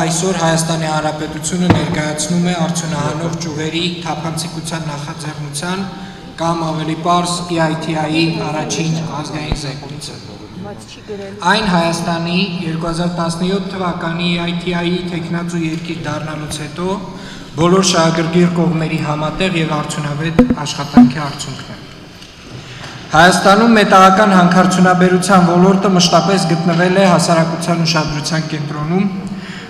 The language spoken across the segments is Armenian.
Այսօր Հայաստանի Հանրապետությունը ներկայացնում է արդյունահանող ճյուղերի թափանցիկության նախաձեռնության կամ ավելի պարզ EITI-ի առաջին ազգային զեկույցը։ Այն Հայաստանի 2017 թվականի EITI-ի թեկնածու երկիր դառնալուց հետո բոլոր շահագրգիռ կողմերի համատեղ եւ արդյունավետ աշխատանքի արդյունքն է։ Հայաստանում մետաղական հանքարդյունաբերության ոլորտը մշտապես գտնվել է հասարակության ուշադրության կենտրոնում,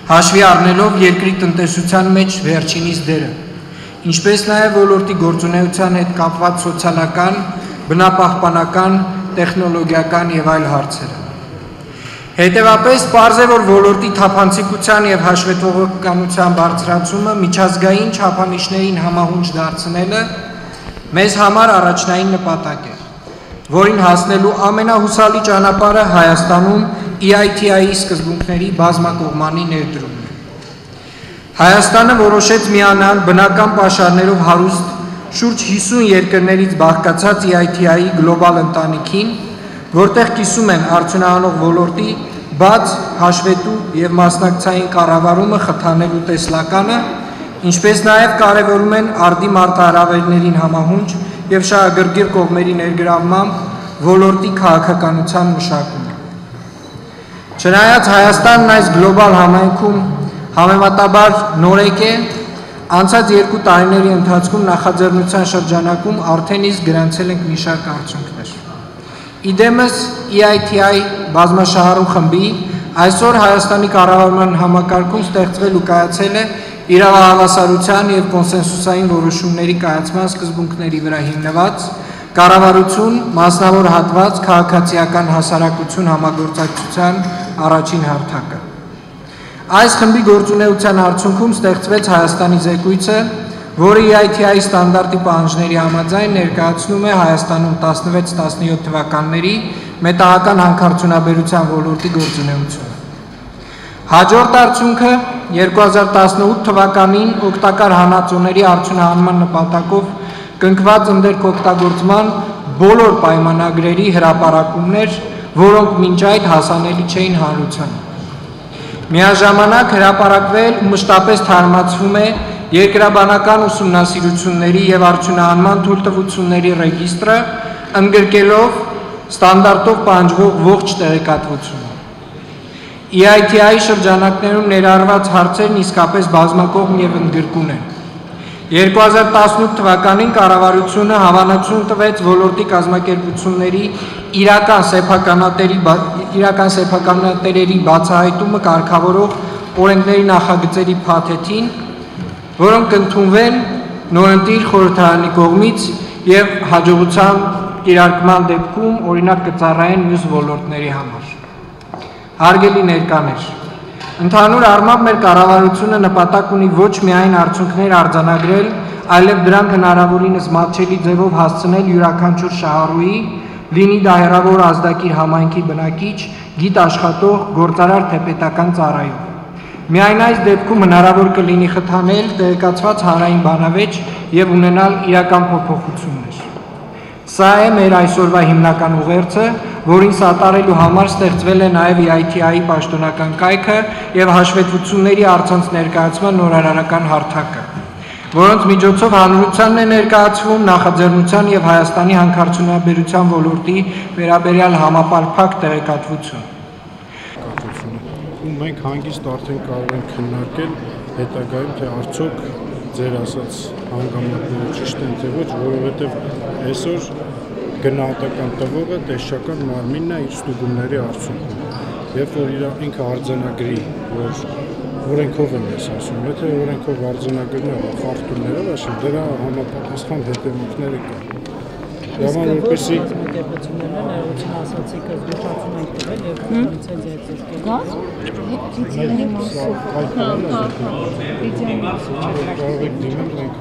հաշվի առնելով երկրի տնտեսության մեջ վերջինիս դերը, ինչպես նաև ոլորտի գործունեության հետ կապված սոցիալական, բնապահպանական, տեխնոլոգիական եւ այլ հարցերը։ Հետևաբար պարզ է, որ ոլորտի թափանցիկության եւ հաշվետվողականության բարձրացումը միջազգային չափանիշներին համահունչ դարձնելը մեզ համար առաջնային նպատակ է, որին հասնելու ամենահուսալի ճանապարհը Հայաստանում EITI-ի սկզբունքների բազմակողմանի ներդրումն է։ Հայաստանը որոշեց միանալ բնական պաշարներով հարուստ շուրջ 50 երկրներից բաղկացած EITI-ի գլոբալ ընտանիքին, որտեղ կիսում են արդյունահանող ոլորտի բաց, հաշվետու եւ մասնակցային կառավարումը խթանելու տեսլականը, ինչպես նաև կարևորում են արդի մարտահրավերներին համահունչ եւ շահագրգիռ կողմերի ներգրավմամբ ոլորտի քաղաքականության մշակումը։ Չնայած Հայաստանն այս գլոբալ համայնքում համեմատաբար նորեկ է, անցած 2 տարիների ընթացքում նախաձեռնության շրջանակում արդեն իսկ գրանցել ենք մի շարք արդյունքներ։ Իդեմս EITI բազմաշահառու խմբի այսօր Հայաստանի կառավարման համակարգում ստեղծվել ու կայացել է իրավահավասարության եւ կոնսենսուսային որոշումների կայացման սկզբունքների վրա հիմնված կառավարություն, մասնավոր հատված, քաղաքացիական հասարակություն համագործակցության առաջին հարթակը։ Այս խմբի գործունեության արդյունքում ստեղծվեց Հայաստանի զեկույցը, որը EITI ստանդարտի պահանջների համաձայն ներկայացնում է Հայաստանում 16-17 թվականների մետաղական հանքարդյունաբերության ոլորտի գործունեությունը։ Հաջորդ արդյունքը 2018 թվականին օգտակար հանածոների արդյունահանման նպատակով կնքված ընդերք օգտագործման բոլոր պայմանագրերի հրապարակումներ, որոնք մինչ այդ հասանելի չէին հանրությանը։ Միաժամանակ հրապարակվել ու մշտապես թարմացվում է երկրաբանական ուսումնասիրությունների եւ արդյունահանման թույլտվությունների ռեգիստրը, ընդգրկելով ստանդարտով պահանջվող ողջ տեղեկատվությունը։ EITI շրջանակներում ներառված հարցերն իսկապես բազմակողմ եւ ընդգրկուն են։ 2018 թվականին կառավարությունը հավանություն տվեց ոլորտի կազմակերպությունների իրական սեփականատերերի բացահայտումը կարգավորող օրենքների նախագծերի փաթեթին, որոնք ընդունվեն նորընտիր խորհրդարանի կողմից եւ հաջողության կիրարկման դեպքում օրինակ կծառայեն մյուս ոլորտների համար։ Հարգելի ներկաներ, ընդհանուր առմամբ մեր կառավարությունը նպատակ ունի ոչ միայն արդյունքներ արձանագրել, այլև դրանք հնարավորինս մատչելի ձևով հասցնել յուրաքանչյուր շահառուի, լինի դա հեռավոր ազդակիր համայնքի բնակիչ, գիտ աշխատող, գործարար թե պետական ծառայող։ Միայն այս դեպքում հնարավոր կլինի խթանել տեղեկացված հանրային բանավեճ եւ ունենալ իրական փոփոխություններ։ Սա է մեր այսօրվա հիմնական ուղերձը, որին սատարելու համար ստեղծվել է նաև EITI-ի պաշտոնական կայքը եւ հաշվետվությունների առցանց ներկայացման նորարարական հարթակը, որոնց միջոցով հանրությանն է ներկայացվում նախաձեռնության եւ Հայաստանի հանքարդյունաբերության ոլորտի վերաբերյալ համապարփակ տեղեկատվություն։ Մենք հանգիստ արդեն կարող ենք քննարկել հետագայում, թե արդյոք ձեր ասած հանգամանքները ճիշտ են թե ոչ, որովհետև այսօր գնահատական տվողը տեսչական մարմինն է իր ստուգումների արդյունքում, երբ որ ինքը արձանագրի, որ օրենքով եմ ես ասում, եթե օրենքով արձանագրնող խախտումներով, այսինքն դրա համապատասխան հետևանքները կան։ Դրան որպեսզի ներողություն ասացիք, զգուշացում ենք տվել եւ լիցենզիա ձեռքել։ Գազ? Լիցենզիա մասով։ կարող եք դիմել մենք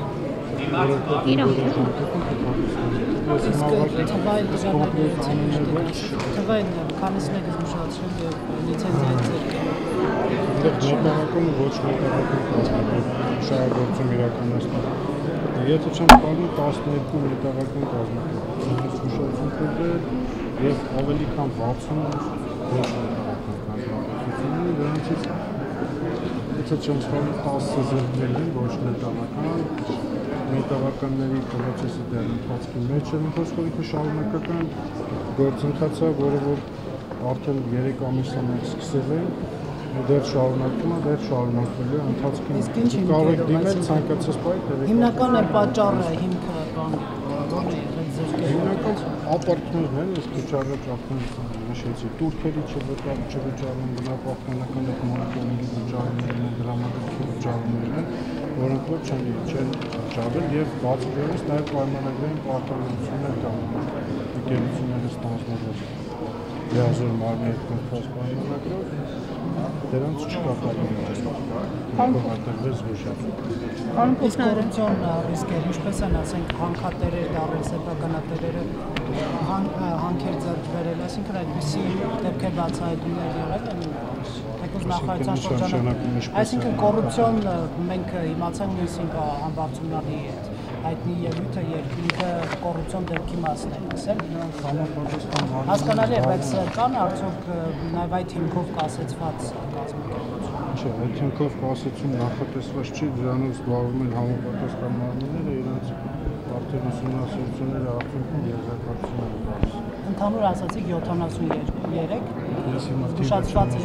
Թվային քանից մեկը զգուշացրել եւ լիցենզիա ձեռքել։ Մետաղական ու ոչ մետաղական կազմակերպ շահագործում իրականացնել։ Եթե չեմ պարում 12 մետաղական կազմակերպություն զգուշացում կրել եւ ավելի քան 60 ոչ մետաղական կազմակերպություններ, որոնցից եթե չեմ սխալվում 10 զենքներ են, ոչ մետաղական, մետաղականների պրոցեսը դեռ ընթացքի մեջ է, խոսքովիքը շարունակական գործընթաց է, որը որ արդեն 3 ամիս ամեն սկսել են, դեռ շարունակվում է, դեռ շարունակվելու է ընթացքի կարող եք դիմել ցանկացած պայթ հիմնական է պատճառը, հիմքը բան հիմնական ապարտներն են, ես քիչ առաջ արդեն նշեցի, տուրքերի չվճարում, բնապահպանական այդ մոնիտորինգի վճարումներն են, դրամատուրգի վճարումներն են, որոնք որ չեն վճարվել եւ բացի դրանից նաեւ պայմանագրային պարտավորություններ կան եկեղեցիները ստանձնելով լիազոր մարմնի հետ կնքված պայմանագրով դրանց չկատարվում է զգուշացում։ Կորուպցիոն ռիսկեր, ինչպես են ասենք հանքատերեր դառել սեփականատերերը հանքեր ձեռք բերել, այսինքն այդպիսի դեպքեր բացահայտումներ եղել են թեկուզ նախարարության շրջանում, այսինքն կորուպցիոն մենք իմացանք նույնիսկ համբարձումների հայտնի ելույթը երկինքը կորուպցիոն դեպքի մասն է ասել։ Հասկանալի է, բայց կան արդյոք նաև այդ հիմքով կասեցված կազմակերպություն։ Չէ, այդ հիմքով կասեցում նախատեսված չի, դրանով զբաղվում են համապատասխան մարմինները, իրենց արդեն ուսումնասիրությունները արդյունքում եզրակացություն են տալիս։ Ընդհանուր ասացիք 73, զգուշացված է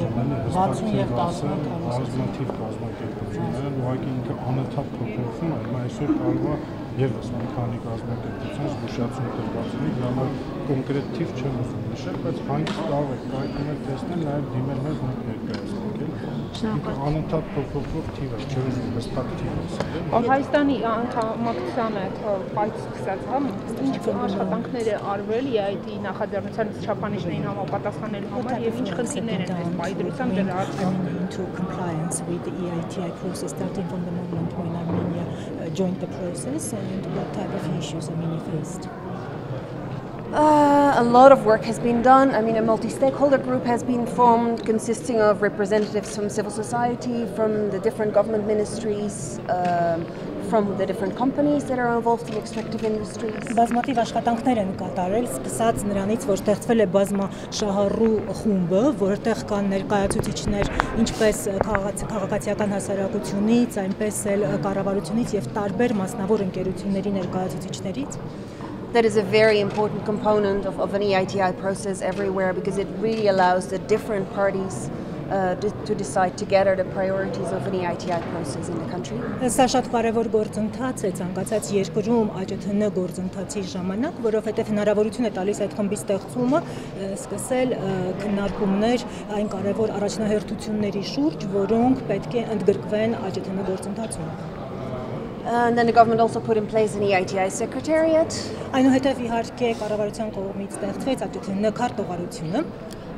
60 եւ 11 բազմաթիվ կազմակերպություններ են, ուղղակի ինքը անընդհատ փոփոխվում է, հիմա այսօր կարող է եւս մի քանի կազմակերպություն զգուշացում տրվածնի, դրանով կոնկրետ թիվ չեմ ուզում նշել, բայց հանգիստ կարող եք կայքներ տեսնել, նաեւ դիմել մեզ ներկայացնել։ Ինքը անընդհատ փոփոխվող թիվ է, չէ՞ որ հստակ թիվ է։ Հայաստանի անդամակցությանը պայթ սկսած, հա, ինչ աշխատանքներ է արվել EIT նախաձեռնության չափանիշներին համապատասխանելու համար եւ ինչ խնդիրներ են այս պայծրությամբ դրա արդյունքում into compliance with the EITI process starting from the moment when Armenia joined the process and what type of issues Armenia faced? A lot of work has been done. I mean, a multi-stakeholder group has been formed consisting of representatives from civil society, from the different government ministries, from the different companies that are involved in extractive industries. Բազմաթիվ աշխատանքներ են կատարել, սկսած նրանից, որ ստեղծվել է բազմաշահառու խումբը, որտեղ կան ներկայացուցիչներ ինչպես քաղաքացիական հասարակությունից, այնպես էլ կառավարությունից եւ տարբեր մասնավոր ընկերությունների ներկայացուցիչներից. That is a very important component of an EITI process everywhere because it really allows the different parties to decide together the priorities of an EITI process in the country. Սա շատ կարևոր գործընթաց է ցանկացած երկրում ԱՃԹՆ գործընթացի ժամանակ, որովհետև հնարավորություն է տալիս այդ խմբի ստեղծումը սկսել քննարկումներ այն կարևոր առաջնահերթությունների շուրջ, որոնք պետք է ընդգրկվեն ԱՃԹՆ գործընթացում. And then the government also put in place an EITI secretariat. Այնուհետև իհարկե կառավարության կողմից ստեղծվեց ԱՃԹՆ քարտուղարությունը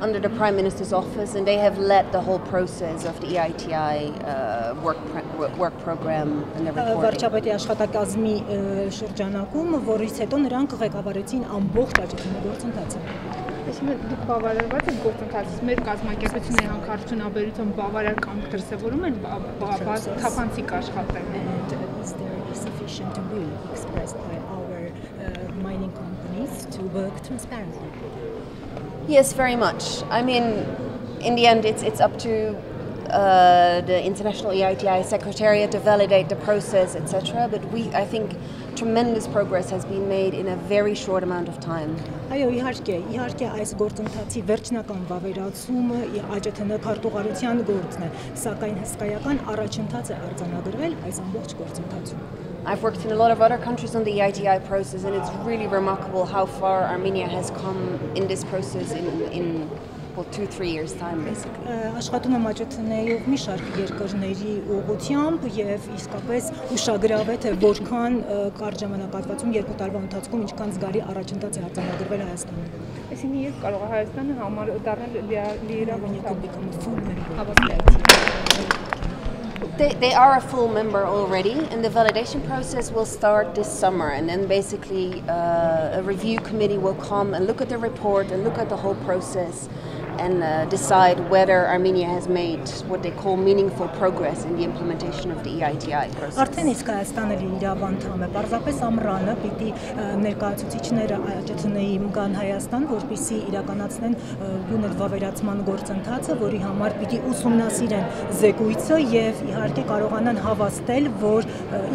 under the Prime Minister's office, and they have led the whole process of the EITI work program and the reporting. Փոխվարչապետի աշխատակազմի շրջանակում, որից հետո նրանք ղեկավարեցին ամբողջ ԱՃԹՆ գործընթացը. Այսինքն դուք բավարարված եք գործընթացից, մեր կազմակերպությունների հանքարդյունաբերության բավարար կամք դրսևորում են թափանցիկ աշխատել. Is there sufficient will expressed by our mining companies to work transparently? Yes, very much. I mean, in the end, it's up to the International EITI Secretariat to validate the process, etc. But I think tremendous progress has been made in a very short amount of time. Այո, իհարկե այս գործընթացի վերջնական վավերացումը ԱՃԹՆ քարտուղարության գործն է, սակայն հսկայական առաջընթաց է արձանագրվել այս ամբողջ գործընթացում. I've worked in a lot of other countries on the EITI process, and it's really remarkable how far Armenia has come in this process in 2-3 years time basically. Աշխատում եմ ԱՃԹՆ-ով մի շարք երկրների ուղղությամբ եւ իսկապես ուշագրավ է թե որքան կարճ ժամանակահատվածում 2 տարվա ընթացքում ինչքան զգալի առաջընթաց է արձանագրվել Հայաստանում. Այսինքն երբ կարող է Հայաստանը դառնալ They are a full member already, and the validation process will start this summer, and then basically a review committee will come and look at the report and look at the whole process and decide whether Armenia has made what they call meaningful progress in the implementation of the EITI process. Արդեն իսկ Հայաստանը իրավ անդամ է, պարզապես ամռանը պիտի ներկայացուցիչները ԱՃԹՆ-ի գան Հայաստան, որպեսզի իրականացնեն գուներ վավերացման գործընթացը, որի համար պիտի ուսումնասիրեն զեկույցը եւ իհարկե կարողանան հավաստել, որ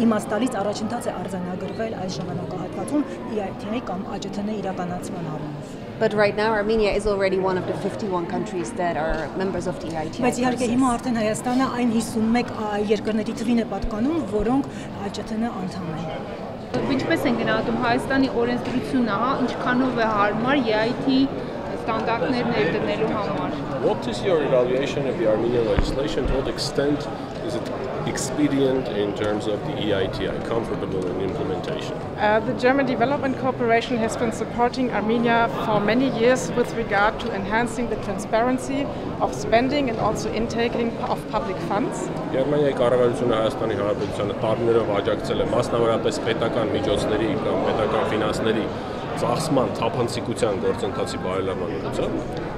իմաստալից առաջընթաց է արձանագրվել այս ժամանակահատվածում EITI կամ ԱՃԹՆ-ի իրականացման առումով. But right now Armenia is already one of the 51 countries that are members of the EITI. Բայց իհարկե հիմա արդեն Հայաստանը այն 51 երկրների թվին է պատկանում, որոնք ԱՃԹՆ անդամ են։ Ինչպես են գնահատում Հայաստանի օրենսդրությունը, ինչքանով է հարմար EIT ստանդարտներ ներդնելու համար։ What is your evaluation of the Armenian legislation? To what extent is it expedient in terms of the EITI, comfortable in implementation? The German Development Corporation has been supporting Armenia for many years with regard to enhancing the transparency of spending and also intaking of public funds. Գերմանիայի կառավարությունը Հայաստանի Հանրապետությանը տարիներով աջակցել է մասնավորապես պետական միջոցների կամ պետական ֆինանսների ծախսման թափանցիկության գործընթացի բարելավման ուղղությամբ.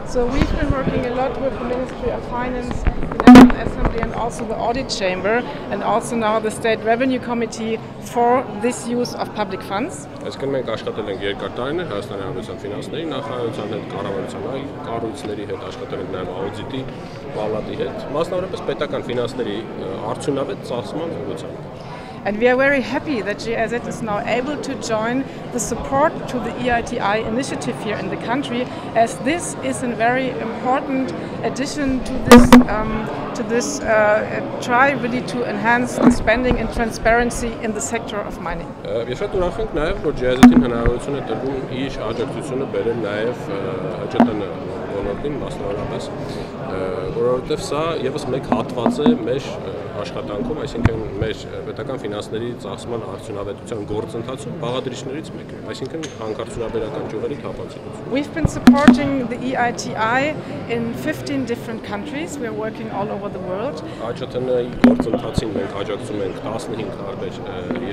So we've been working a lot with the Ministry of Finance, the National Assembly and also the Audit Chamber and also now the State Revenue Committee for this use of public funds. Այսինքն մենք աշխատել ենք երկար տարիներ Հայաստանի Հանրապետության ֆինանսների նախարարության հետ, կառավարության այլ կառույցների հետ, աշխատել ենք նաև աուդիտի պալատի հետ, մասնավորապես պետական ֆինանսների արդյունավետ ծախսման ուղղությամբ. And we are very happy that GIZ is now able to join the support to the EITI initiative here in the country, as this is a very important addition to this try really to enhance the spending and transparency in the sector of mining. Ես շատ ուրախ ենք նաև, որ GIZ-ին հնարավորություն է տրվում իր աջակցությունը բերել նաև ԱՃԹՆ ոլորտին մասնավորապես, որովհետև սա եւս մեկ հատված է մեր աշխատանքում, այսինքն մեր պետական ֆինանսների ծախսման արդյունավետության գործընթացում բաղադրիչներից մեկն է, այսինքն հանքարդյունաբերական ճյուղերի թափանցիկություն. We've been supporting the EITI in 15 different countries. We are working all over the world. ԱՃԹՆ-ի գործընթացին մենք աջակցում ենք 15 տարբեր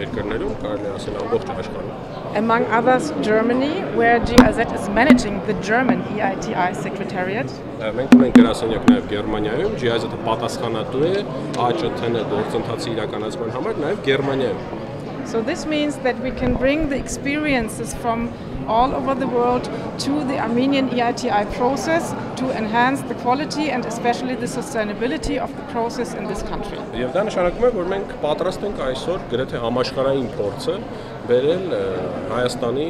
երկրներում, կարելի է ասել ամբողջ աշխարհում. Among others, Germany, where GIZ is managing the German EITI Secretariat. Մենք ունենք գրասենյակ նաև Գերմանիայում, GIZ-ը պատասխանատու է ԱՃԹՆ գործընթացի իրականացման համար նաև Գերմանիայում. So this means that we can bring the experiences from all over the world to the Armenian EITI process to enhance the quality and especially the sustainability of the process in this country. Եվ դա նշանակում է, որ մենք պատրաստ ենք այսօր գրեթե համաշխարհային փորձը բերել Հայաստանի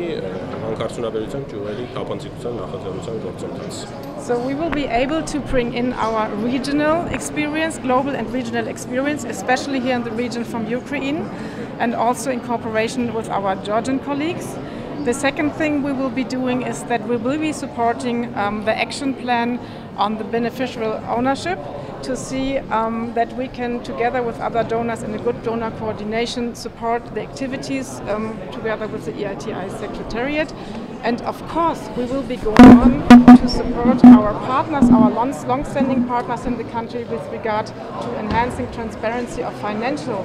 հանքարդյունաբերության ճյուղերի թափանցիկության նախաձեռնության գործընթաց. So we will be able to bring in our regional experience, global and regional experience, especially here in the region from Ukraine, and also in cooperation with our Georgian colleagues. The second thing we will be doing is that we will be supporting the action plan on the beneficial ownership to see that we can, together with other donors in a good donor coordination, support the activities together with the EITI Secretariat. And of course, we will be going on to support our partners, our long-standing partners in the country with regard to enhancing transparency of financial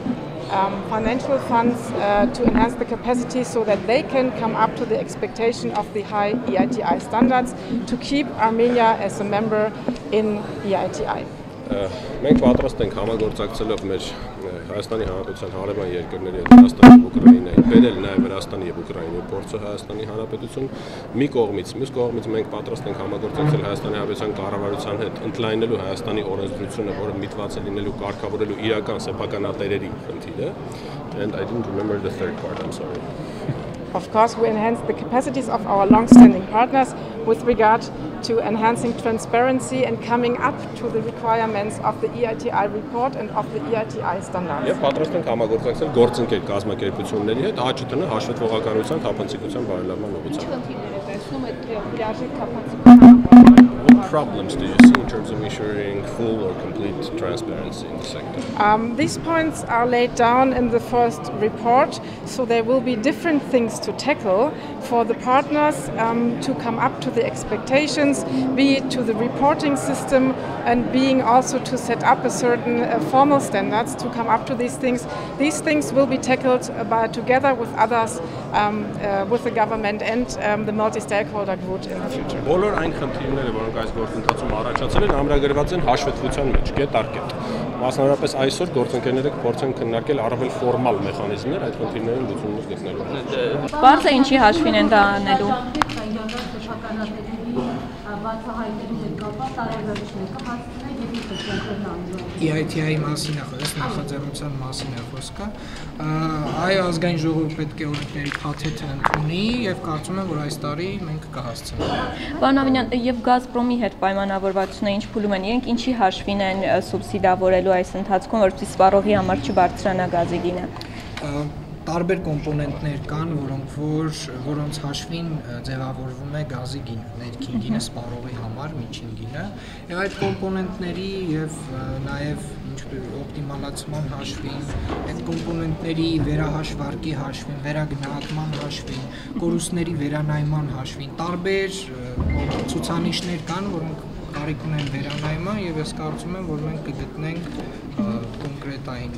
funds to enhance the capacity so that they can come up to the expectation of the high EITI standards to keep Armenia as a member in EITI. Մենք պատրաստ ենք համագործակցելով մեր Հայաստանի Հանրապետության հարևան երկրների հետ, Հայաստանի եւ Ուկրաինայի, բերել նաեւ Վրաստանի եւ Ուկրաինայի փորձը Հայաստանի Հանրապետություն մի կողմից, մյուս կողմից մենք պատրաստ ենք համագործակցել Հայաստանի Հանրապետության կառավարության հետ, ընդլայնելու Հայաստանի օրենսդրությունը, որը միտված է լինելու կարգավորելու իրական սեփականատերերի խնդիրը. And I didn't remember the third part, I'm sorry. Of course, we enhance the capacities of our long-standing partners with regard to enhancing transparency and coming up to the requirements of the EITI report and of the EITI standards. Եվ պատրաստ ենք համագործակցել գործընկեր կազմակերպությունների հետ ԱՃԹՆ հաշվետվողականության թափանցիկության բարելավման ուղղությամբ. What problems do you see in terms of ensuring full or complete transparency in the sector? These points are laid down in the first report, so there will be different things to tackle. for the partners to come up to the expectations, be it to the reporting system and being also to set up a certain formal standards to come up to these things. These things will be tackled together with others, with the government and the multi-stakeholder group in the future. Բոլոր այն խնդիրները, որոնք այս գործընթացում առաջացել են, ամրագրված են հաշվետվության մեջ, կետ առ կետ։ Մասնավորապես այսօր գործընկերները կփորձեն քննարկել առավել ֆորմալ մեխանիզմներ այդ խնդիրներին լուծումներ գտնելու։ Բարձր է ինչի հաշվին են դա անելու։ EITI-ի մասին է խոսքը, նախաձեռնության մասին է խոսքը։ Այո, ազգային ժողովը պետք է օրենքների փաթեթը ընդունի եւ կարծում եմ, որ այս տարի մենք կհասցնենք։ Պարոն Ավինյան, եւ Գազպրոմի հետ պայմանավորվածությունը ինչ փուլում են, իրենք ինչի հաշվին են սուբսիդավորելու այս ընթացքում, որպեսզի սպառողի համար չբարձրանա գազի գինը։ Տարբեր կոմպոնենտներ կան, որոնց հաշվին ձևավորվում է գազի գինը, ներքին գինը, սպառողի համար միջին գինը, եւ այդ կոմպոնենտների եւ նաեւ օպտիմալացման հաշվին, այդ կոմպոնենտների վերահաշվարկի հաշվին, վերագնահատման հաշվին, կորուստների վերանայման հաշվին տարբեր ցուցանիշներ կան, որոնք կարիք ունեն վերանայման եւ ես կարծում եմ, որ մենք կգտնենք կոնկրետային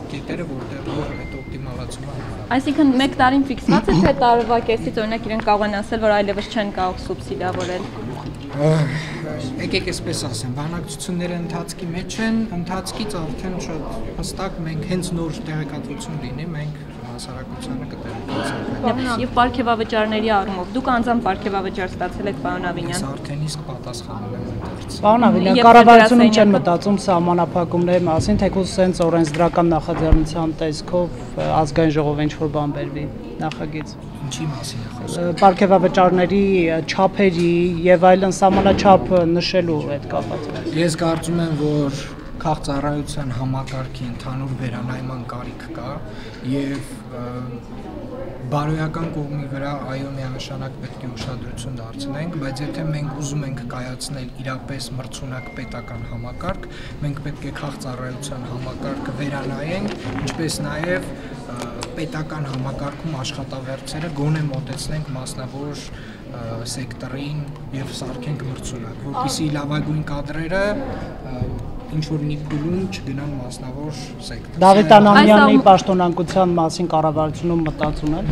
կետերը, որտեղ այդ օպտիմալացումը։ Այսինքն մեկ տարին ֆիքսված է թե տարվա կեսից օրինակ իրենք կարող են ասել, որ այլևս չեն կարող սուբսիդավորել։ Եկեք այսպես ասեմ, բանակցությունները ընթացքի մեջ են, ընթացքից արդեն շատ հստակ մենք հենց նոր տեղեկատվություն լինի, մենք հասարակությանը կտեղեկացնենք։ Եվ պարգևավճարների առումով դուք անձամբ պարգևավճար ստացել եք, պարոն Ավինյան։ Ես արդեն իսկ պատասխանում եմ ընդարձ։ Պարոն Ավինյան, կառավարությունում չեն մտածում սահմանափակումների մասին, թեկուզ սենց օրենսդրական նախաձեռնության տեսքով ազգային ժողովը ինչ-որ բան բերվի նախագիծ։ Ինչի մասին է խոսքը։ Պարգևավճարների չափերի եւ այլն սահմանաչափ նշելու հետ կապված։ Ես կարծում եմ, որ քաղաքծառայության համակարգի ընդհանուր վերանայման կարիք կա եւ բարոյական կողմի վրա այո միանշանակ պետք է ուշադրություն դարձնենք, բայց եթե մենք ուզում ենք կայացնել իրապես մրցունակ պետական համակարգ, մենք պետք է քաղաքծառայության համակարգը վերանայենք, ինչպես նաեւ պետական համակարգում աշխատավարձերը գոնե մոտեցնենք մասնավոր սեկտորին եւ սարքենք մրցունակ, որպեսզի լավագույն կադրերը ինչ-որ մի փուլում չգնան մասնավոր սեկտոր։ Դավիթ Անանյանի պաշտոնանկության մասին կառավարությունում մտածում են։